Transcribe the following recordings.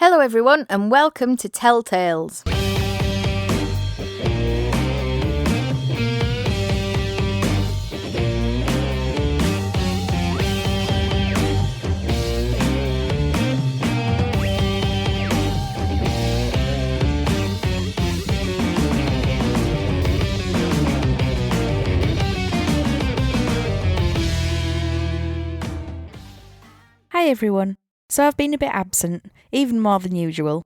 Hello everyone and welcome to Tel Tales. Hi everyone. So I've been a bit absent, even more than usual.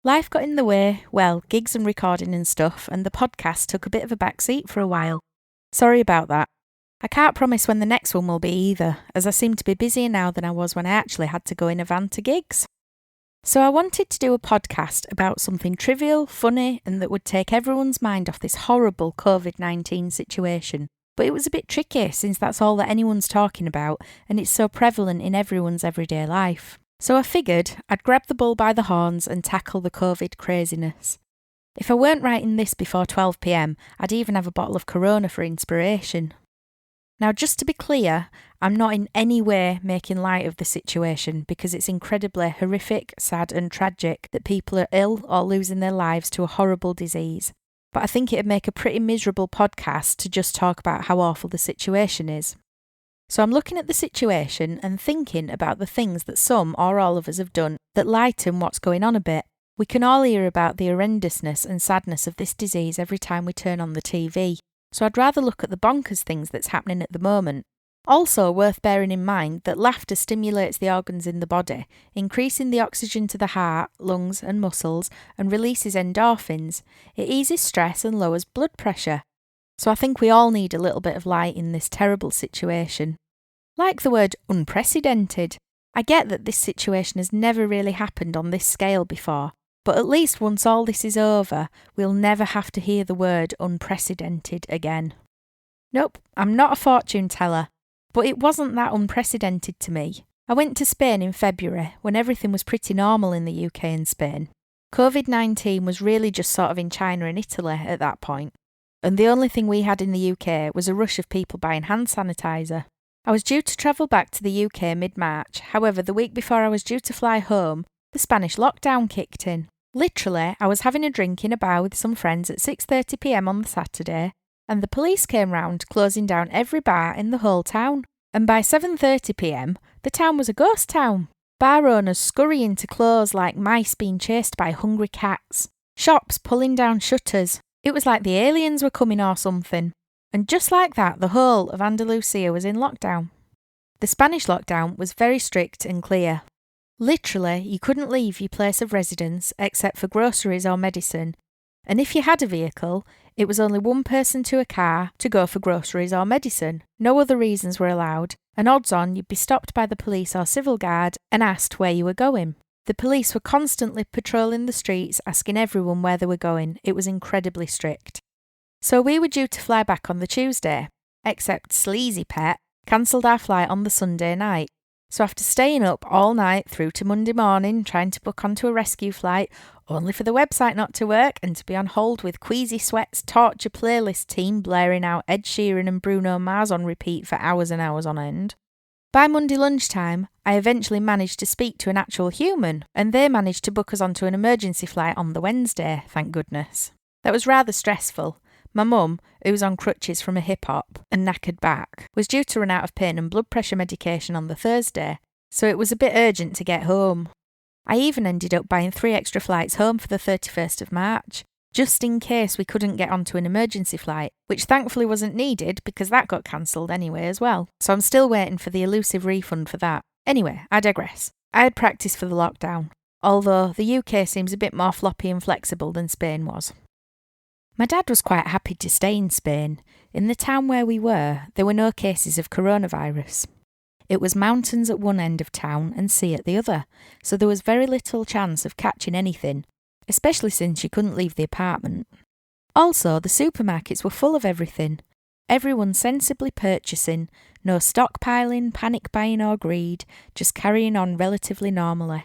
Life got in the way, well, gigs and recording and stuff, and the podcast took a bit of a backseat for a while. Sorry about that. I can't promise when the next one will be either, as I seem to be busier now than I was when I actually had to go in a van to gigs. So I wanted to do a podcast about something trivial, funny, and that would take everyone's mind off this horrible COVID-19 situation. But it was a bit tricky since that's all that anyone's talking about and it's so prevalent in everyone's everyday life. So I figured I'd grab the bull by the horns and tackle the COVID craziness. If I weren't writing this before 12 p.m, I'd even have a bottle of Corona for inspiration. Now, just to be clear, I'm not in any way making light of the situation because it's incredibly horrific, sad and tragic that people are ill or losing their lives to a horrible disease. But I think it'd make a pretty miserable podcast to just talk about how awful the situation is. So I'm looking at the situation and thinking about the things that some or all of us have done that lighten what's going on a bit. We can all hear about the horrendousness and sadness of this disease every time we turn on the TV. So I'd rather look at the bonkers things that's happening at the moment. Also worth bearing in mind that laughter stimulates the organs in the body, increasing the oxygen to the heart, lungs and muscles, and releases endorphins. It eases stress and lowers blood pressure. So I think we all need a little bit of light in this terrible situation. Like the word unprecedented. I get that this situation has never really happened on this scale before, but at least once all this is over, we'll never have to hear the word unprecedented again. Nope, I'm not a fortune teller. But it wasn't that unprecedented to me. I went to Spain in February when everything was pretty normal in the UK and Spain. COVID-19 was really just sort of in China and Italy at that point. And the only thing we had in the UK was a rush of people buying hand sanitizer. I was due to travel back to the UK mid-March, however the week before I was due to fly home, the Spanish lockdown kicked in. Literally, I was having a drink in a bar with some friends at 6:30 p.m. on the Saturday, and the police came round closing down every bar in the whole town. And by 7:30 p.m, the town was a ghost town. Bar owners scurrying to close like mice being chased by hungry cats. Shops pulling down shutters. It was like the aliens were coming or something. And just like that, the whole of Andalusia was in lockdown. The Spanish lockdown was very strict and clear. Literally, you couldn't leave your place of residence except for groceries or medicine. And if you had a vehicle, it was only one person to a car to go for groceries or medicine. No other reasons were allowed, and odds on you'd be stopped by the police or civil guard and asked where you were going. The police were constantly patrolling the streets, asking everyone where they were going. It was incredibly strict. So we were due to fly back on the Tuesday, except Sleazy Pet cancelled our flight on the Sunday night. So after staying up all night through to Monday morning trying to book onto a rescue flight, only for the website not to work and to be on hold with Queasy Sweat's torture playlist team blaring out Ed Sheeran and Bruno Mars on repeat for hours and hours on end. By Monday lunchtime, I eventually managed to speak to an actual human, and they managed to book us onto an emergency flight on the Wednesday, thank goodness. That was rather stressful. My mum, who was on crutches from a hip-hop and knackered back, was due to run out of pain and blood pressure medication on the Thursday, so it was a bit urgent to get home. I even ended up buying 3 extra flights home for the 31st of March, just in case we couldn't get onto an emergency flight, which thankfully wasn't needed because that got cancelled anyway as well, so I'm still waiting for the elusive refund for that. Anyway, I digress. I had practice for the lockdown, although the UK seems a bit more floppy and flexible than Spain was. My dad was quite happy to stay in Spain. In the town where we were, there were no cases of coronavirus. It was mountains at one end of town and sea at the other, so there was very little chance of catching anything, especially since you couldn't leave the apartment. Also, the supermarkets were full of everything. Everyone sensibly purchasing, no stockpiling, panic buying or greed, just carrying on relatively normally.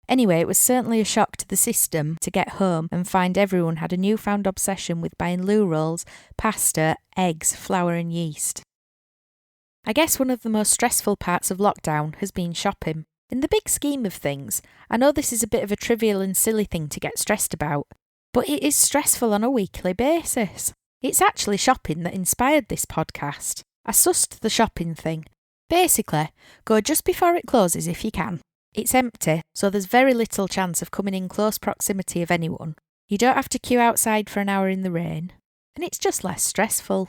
Anyway, it was certainly a shock to the system to get home and find everyone had a newfound obsession with buying loo rolls, pasta, eggs, flour and yeast. I guess one of the most stressful parts of lockdown has been shopping. In the big scheme of things, I know this is a bit of a trivial and silly thing to get stressed about, but it is stressful on a weekly basis. It's actually shopping that inspired this podcast. I sussed the shopping thing. Basically, go just before it closes if you can. It's empty, so there's very little chance of coming in close proximity of anyone. You don't have to queue outside for an hour in the rain, and it's just less stressful.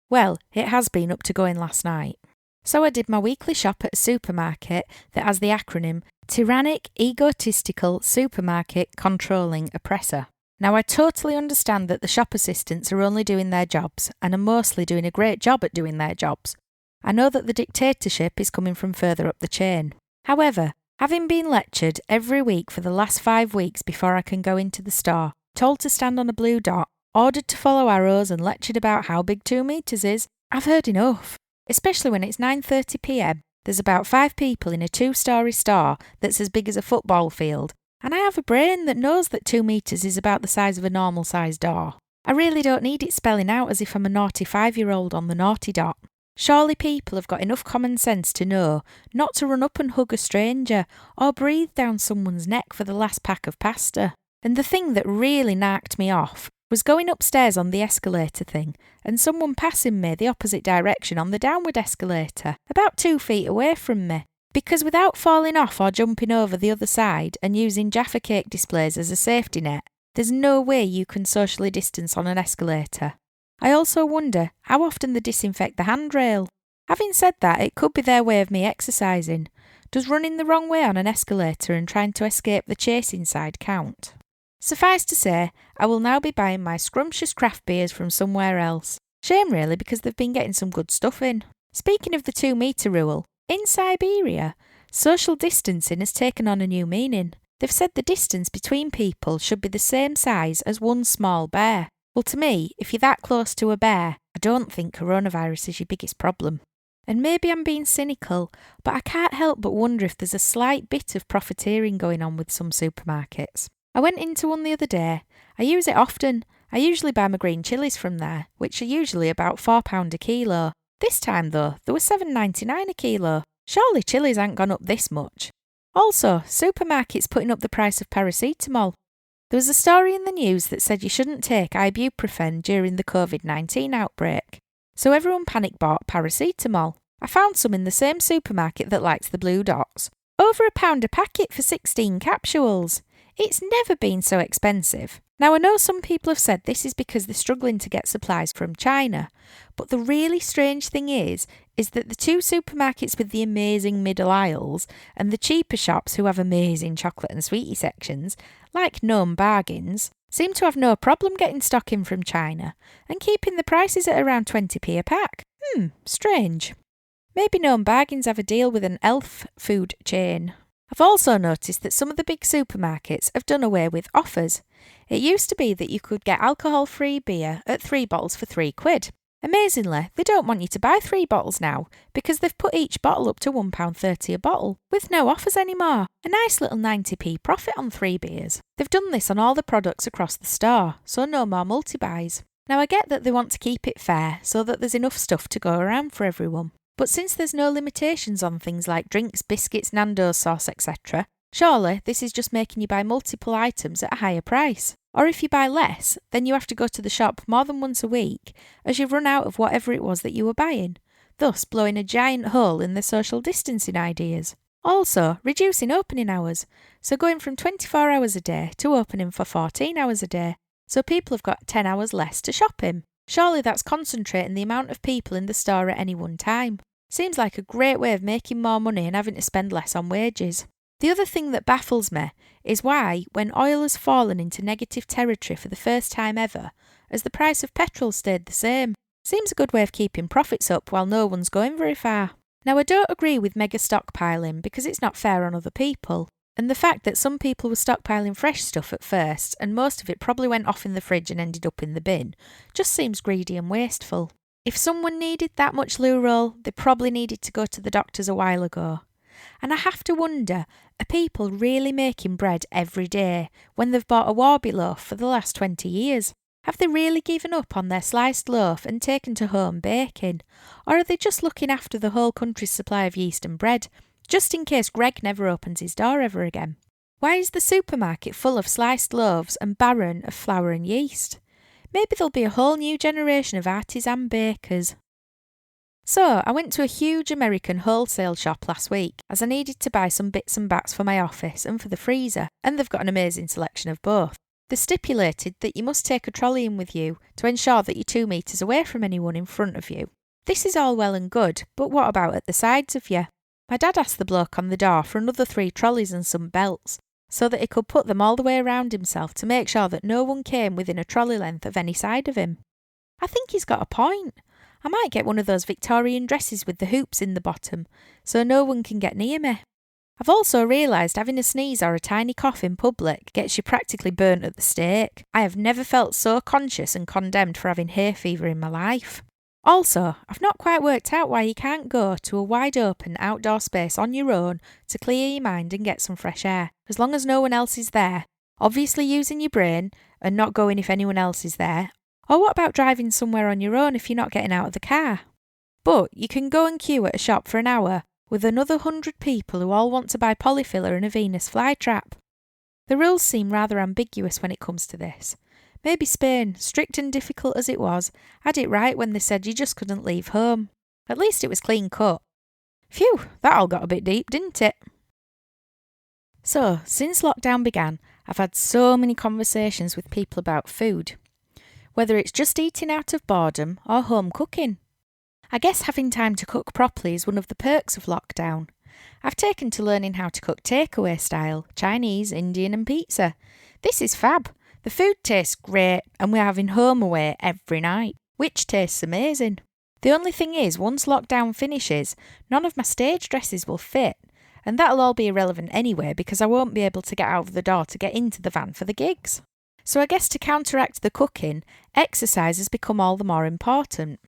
Well, it has been up to going last night. So I did my weekly shop at a supermarket that has the acronym Tyrannic Egotistical Supermarket Controlling Oppressor. Now I totally understand that the shop assistants are only doing their jobs and are mostly doing a great job at doing their jobs. I know that the dictatorship is coming from further up the chain. However, having been lectured every week for the last 5 weeks before I can go into the store, told to stand on a blue dot, ordered to follow arrows and lectured about how big 2 metres is, I've heard enough. Especially when it's 9:30 p.m, there's about 5 people in a 2-storey store that's as big as a football field, and I have a brain that knows that 2 metres is about the size of a normal sized door. I really don't need it spelling out as if I'm a naughty 5-year-old on the naughty dot. Surely people have got enough common sense to know not to run up and hug a stranger or breathe down someone's neck for the last pack of pasta. And the thing that really knocked me off was going upstairs on the escalator thing and someone passing me the opposite direction on the downward escalator, about 2 feet away from me. Because without falling off or jumping over the other side and using Jaffa cake displays as a safety net, there's no way you can socially distance on an escalator. I also wonder how often they disinfect the handrail. Having said that, it could be their way of me exercising. Does running the wrong way on an escalator and trying to escape the chase inside count? Suffice to say, I will now be buying my scrumptious craft beers from somewhere else. Shame really, because they've been getting some good stuff in. Speaking of the 2 metre rule, in Siberia, social distancing has taken on a new meaning. They've said the distance between people should be the same size as one small bear. Well, to me, if you're that close to a bear, I don't think coronavirus is your biggest problem. And maybe I'm being cynical, but I can't help but wonder if there's a slight bit of profiteering going on with some supermarkets. I went into one the other day. I use it often. I usually buy my green chillies from there, which are usually about £4 a kilo. This time though, they were $7.99 a kilo. Surely chillies ain't gone up this much. Also, supermarkets putting up the price of paracetamol. There was a story in the news that said you shouldn't take ibuprofen during the COVID-19 outbreak. So everyone panic bought paracetamol. I found some in the same supermarket that likes the blue dots. Over £1 a packet for 16 capsules. It's never been so expensive. Now I know some people have said this is because they're struggling to get supplies from China, but the really strange thing is that the 2 supermarkets with the amazing middle aisles and the cheaper shops who have amazing chocolate and sweetie sections, like Gnome Bargains, seem to have no problem getting stock in from China and keeping the prices at around 20p a pack. Strange. Maybe Gnome Bargains have a deal with an elf food chain. I've also noticed that some of the big supermarkets have done away with offers. It used to be that you could get alcohol-free beer at 3 bottles for £3. Amazingly, they don't want you to buy 3 bottles now because they've put each bottle up to £1.30 a bottle, with no offers anymore. A nice little 90p profit on 3 beers. They've done this on all the products across the store, so no more multi-buys. Now I get that they want to keep it fair so that there's enough stuff to go around for everyone. But since there's no limitations on things like drinks, biscuits, Nando's sauce, etc., surely this is just making you buy multiple items at a higher price. Or if you buy less, then you have to go to the shop more than once a week as you've run out of whatever it was that you were buying, thus blowing a giant hole in the social distancing ideas. Also, reducing opening hours, so going from 24 hours a day to opening for 14 hours a day, so people have got 10 hours less to shop in. Surely that's concentrating the amount of people in the store at any one time. Seems like a great way of making more money and having to spend less on wages. The other thing that baffles me is why, when oil has fallen into negative territory for the first time ever, has the price of petrol stayed the same? Seems a good way of keeping profits up while no one's going very far. Now I don't agree with mega stockpiling because it's not fair on other people. And the fact that some people were stockpiling fresh stuff at first and most of it probably went off in the fridge and ended up in the bin just seems greedy and wasteful. If someone needed that much loo roll, they probably needed to go to the doctors a while ago. And I have to wonder, are people really making bread every day when they've bought a Warby loaf for the last 20 years? Have they really given up on their sliced loaf and taken to home baking? Or are they just looking after the whole country's supply of yeast and bread just in case Greg never opens his door ever again. Why is the supermarket full of sliced loaves and barren of flour and yeast? Maybe there'll be a whole new generation of artisan bakers. So, I went to a huge American wholesale shop last week as I needed to buy some bits and bats for my office and for the freezer, and they've got an amazing selection of both. They stipulated that you must take a trolley in with you to ensure that you're 2 metres away from anyone in front of you. This is all well and good, but what about at the sides of you? My dad asked the bloke on the door for another 3 trolleys and some belts, so that he could put them all the way around himself to make sure that no one came within a trolley length of any side of him. I think he's got a point. I might get one of those Victorian dresses with the hoops in the bottom, so no one can get near me. I've also realised having a sneeze or a tiny cough in public gets you practically burnt at the stake. I have never felt so conscious and condemned for having hay fever in my life. Also, I've not quite worked out why you can't go to a wide open outdoor space on your own to clear your mind and get some fresh air, as long as no one else is there, obviously using your brain and not going if anyone else is there. Or what about driving somewhere on your own if you're not getting out of the car? But you can go and queue at a shop for an hour with another 100 people who all want to buy polyfiller and a Venus flytrap. The rules seem rather ambiguous when it comes to this. Maybe Spain, strict and difficult as it was, had it right when they said you just couldn't leave home. At least it was clean cut. Phew, that all got a bit deep, didn't it? So, since lockdown began, I've had so many conversations with people about food. Whether it's just eating out of boredom or home cooking. I guess having time to cook properly is one of the perks of lockdown. I've taken to learning how to cook takeaway style, Chinese, Indian and pizza. This is fab. The food tastes great and we're having home away every night, which tastes amazing. The only thing is, once lockdown finishes, none of my stage dresses will fit, and that'll all be irrelevant anyway because I won't be able to get out of the door to get into the van for the gigs. So I guess to counteract the cooking, exercise has become all the more important.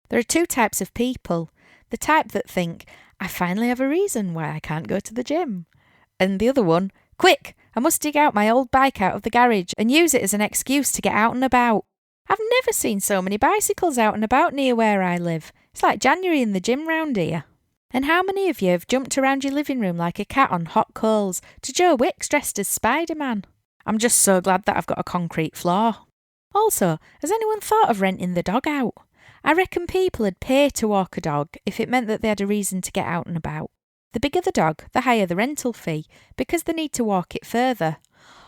There are 2 types of people. The type that think, I finally have a reason why I can't go to the gym. And the other one, quick, I must dig out my old bike out of the garage and use it as an excuse to get out and about. I've never seen so many bicycles out and about near where I live. It's like January in the gym round here. And how many of you have jumped around your living room like a cat on hot coals to Joe Wicks dressed as Spider-Man? I'm just so glad that I've got a concrete floor. Also, has anyone thought of renting the dog out? I reckon people would pay to walk a dog if it meant that they had a reason to get out and about. The bigger the dog, the higher the rental fee, because they need to walk it further.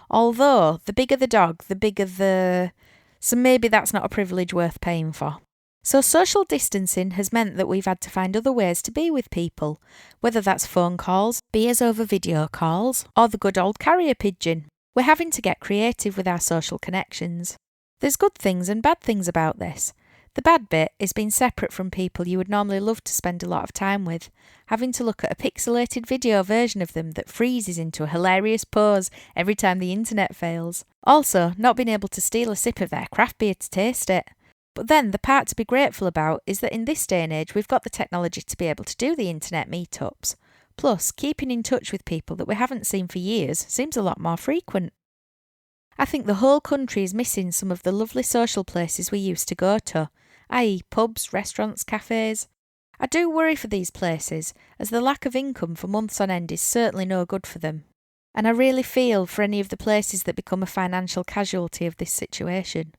Although, the bigger the dog, the bigger the... So maybe that's not a privilege worth paying for. So social distancing has meant that we've had to find other ways to be with people, whether that's phone calls, beers over video calls, or the good old carrier pigeon. We're having to get creative with our social connections. There's good things and bad things about this. The bad bit is being separate from people you would normally love to spend a lot of time with, having to look at a pixelated video version of them that freezes into a hilarious pose every time the internet fails. Also, not being able to steal a sip of their craft beer to taste it. But then the part to be grateful about is that in this day and age we've got the technology to be able to do the internet meetups. Plus, keeping in touch with people that we haven't seen for years seems a lot more frequent. I think the whole country is missing some of the lovely social places we used to go to, i.e. pubs, restaurants, cafes. I do worry for these places, as the lack of income for months on end is certainly no good for them. And I really feel for any of the places that become a financial casualty of this situation.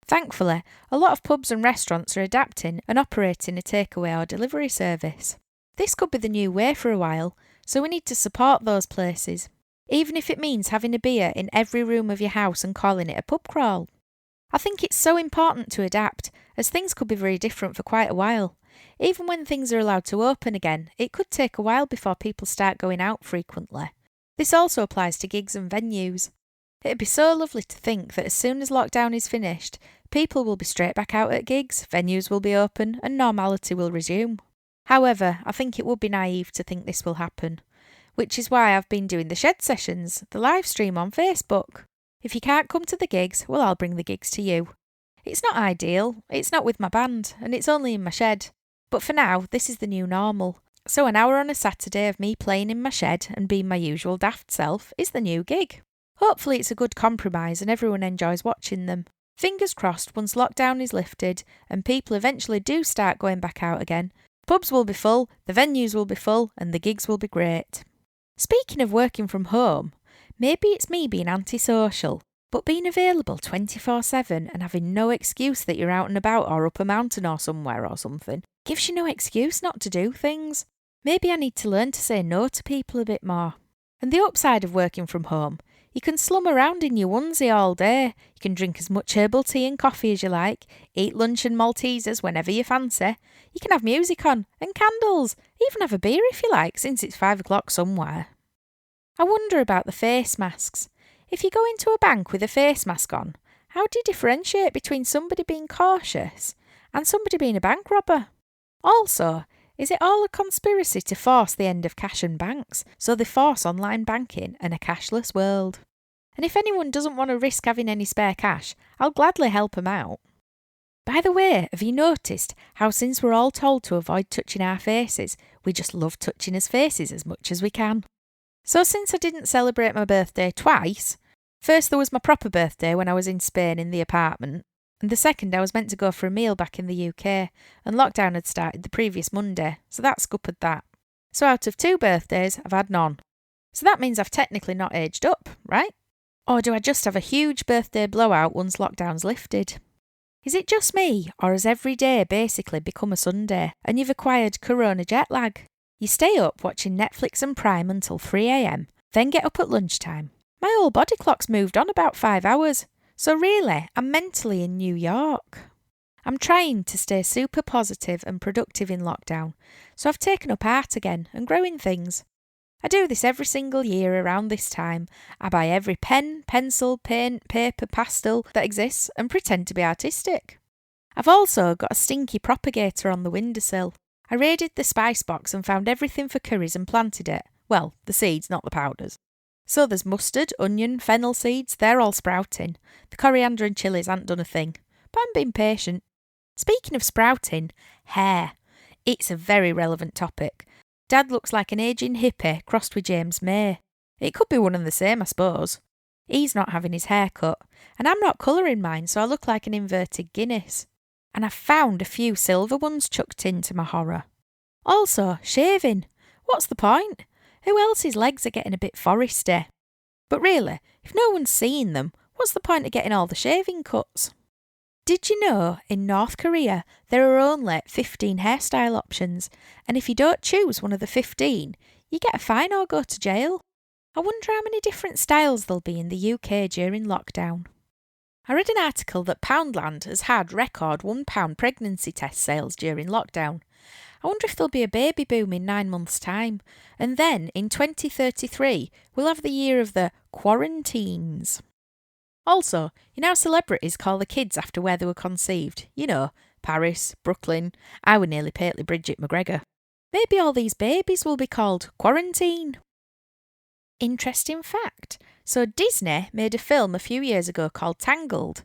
Thankfully, a lot of pubs and restaurants are adapting and operating a takeaway or delivery service. This could be the new way for a while, so we need to support those places, even if it means having a beer in every room of your house and calling it a pub crawl. I think it's so important to adapt, as things could be very different for quite a while. Even when things are allowed to open again, it could take a while before people start going out frequently. This also applies to gigs and venues. It'd be so lovely to think that as soon as lockdown is finished, people will be straight back out at gigs, venues will be open, and normality will resume. However, I think it would be naive to think this will happen, which is why I've been doing the shed sessions, the live stream on Facebook. If you can't come to the gigs, well, I'll bring the gigs to you. It's not ideal, it's not with my band, and it's only in my shed. But for now, this is the new normal. So an hour on a Saturday of me playing in my shed and being my usual daft self is the new gig. Hopefully it's a good compromise and everyone enjoys watching them. Fingers crossed once lockdown is lifted and people eventually do start going back out again, Pubs will be full, the venues will be full, and the gigs will be great. Speaking of working from home, maybe it's me being antisocial, but being available 24/7 and having no excuse that you're out and about or up a mountain or somewhere or something gives you no excuse not to do things. Maybe I need to learn to say no to people a bit more. And the upside of working from home, you can slum around in your onesie all day. You can drink as much herbal tea and coffee as you like, eat lunch and Maltesers whenever you fancy. You can have music on and candles, even have a beer if you like, since it's 5 o'clock somewhere. I wonder about the face masks. If you go into a bank with a face mask on, how do you differentiate between somebody being cautious and somebody being a bank robber? Also, is it all a conspiracy to force the end of cash and banks, so they force online banking and a cashless world? And if anyone doesn't want to risk having any spare cash, I'll gladly help them out. By the way, have you noticed how since we're all told to avoid touching our faces, we just love touching our faces as much as we can? So since I didn't celebrate my birthday twice, first there was my proper birthday when I was in Spain in the apartment, and the second I was meant to go for a meal back in the UK, and lockdown had started the previous Monday, so that scuppered that. So out of 2 birthdays, I've had none. So that means I've technically not aged up, right? Or do I just have a huge birthday blowout once lockdown's lifted? Is it just me, or has every day basically become a Sunday, and you've acquired corona jet lag? You stay up watching Netflix and Prime until 3 a.m, then get up at lunchtime. My whole body clock's moved on about 5 hours, so really, I'm mentally in New York. I'm trying to stay super positive and productive in lockdown, so I've taken up art again and growing things. I do this every single year around this time. I buy every pen, pencil, paint, paper, pastel that exists and pretend to be artistic. I've also got a stinky propagator on the windowsill. I raided the spice box and found everything for curries and planted it. Well, the seeds, not the powders. So there's mustard, onion, fennel seeds, they're all sprouting. The coriander and chillies ain't done a thing. But I'm being patient. Speaking of sprouting, hair. It's a very relevant topic. Dad looks like an ageing hippie crossed with James May. It could be one and the same, I suppose. He's not having his hair cut, and I'm not colouring mine, so I look like an inverted Guinness. And I've found a few silver ones chucked in to my horror. Also, shaving. What's the point? Who else's legs are getting a bit foresty? But really, if no one's seeing them, what's the point of getting all the shaving cuts? Did you know in North Korea there are only 15 hairstyle options, and if you don't choose one of the 15, you get a fine or go to jail? I wonder how many different styles there'll be in the UK during lockdown. I read an article that Poundland has had record £1 pregnancy test sales during lockdown. I wonder if there'll be a baby boom in 9 months' time, and then in 2033 we'll have the year of the quarantines. Also, you know celebrities call the kids after where they were conceived. You know, Paris, Brooklyn. I were nearly pately Bridget McGregor. Maybe all these babies will be called Quarantine. Interesting fact. So Disney made a film a few years ago called Tangled.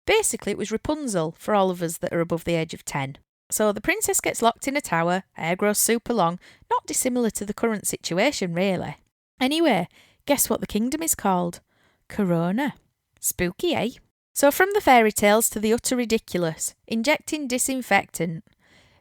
Basically, it was Rapunzel for all of us that are above the age of 10. So the princess gets locked in a tower, hair grows super long, not dissimilar to the current situation, really. Anyway, guess what the kingdom is called? Corona. Spooky, eh? So from the fairy tales to the utter ridiculous, injecting disinfectant.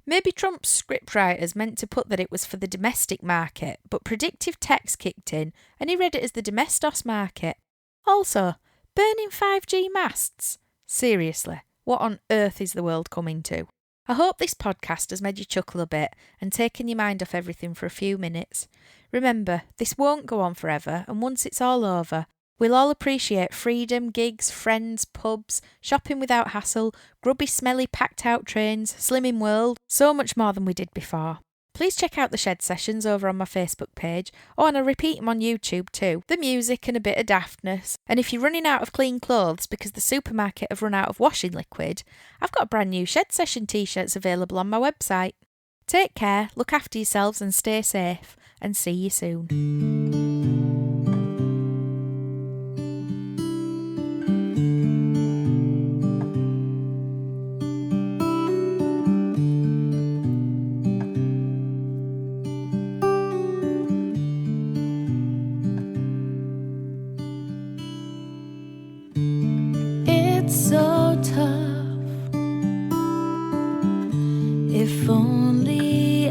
Maybe Trump's scriptwriters meant to put that it was for the domestic market, but predictive text kicked in and he read it as the domestos market. Also, burning 5G masts. Seriously, what on earth is the world coming to? I hope this podcast has made you chuckle a bit and taken your mind off everything for a few minutes. Remember, this won't go on forever, and once it's all over, we'll all appreciate freedom, gigs, friends, pubs, shopping without hassle, grubby, smelly, packed-out trains, slimming world, so much more than we did before. Please check out the shed sessions over on my Facebook page, and I repeat them on YouTube too. The music and a bit of daftness. And if you're running out of clean clothes because the supermarket have run out of washing liquid, I've got brand new shed session t-shirts available on my website. Take care, look after yourselves and stay safe, and see you soon. So tough. If only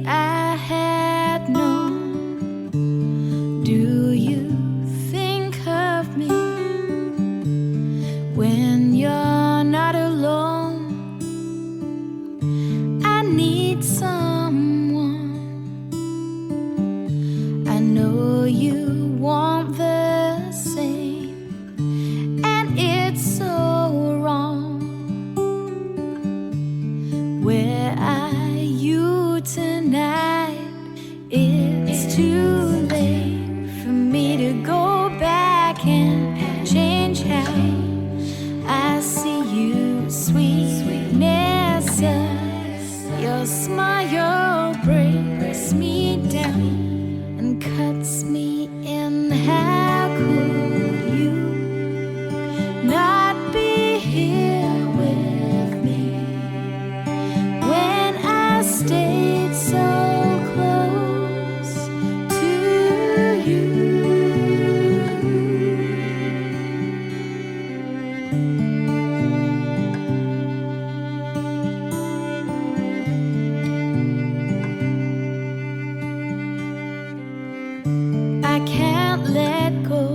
I can't let go.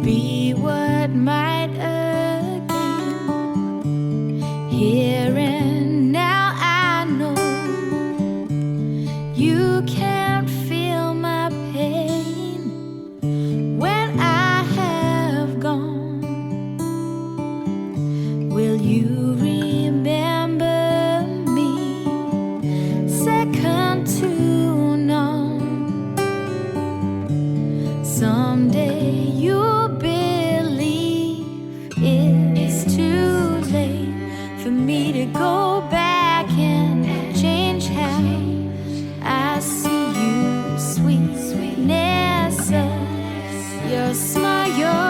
Be what might again. Here and now I know you can't feel my pain when I have gone. Will you remember me second to none? Someday you'll believe it's too late for me to go back and change how I see you. Sweetness of your smile, your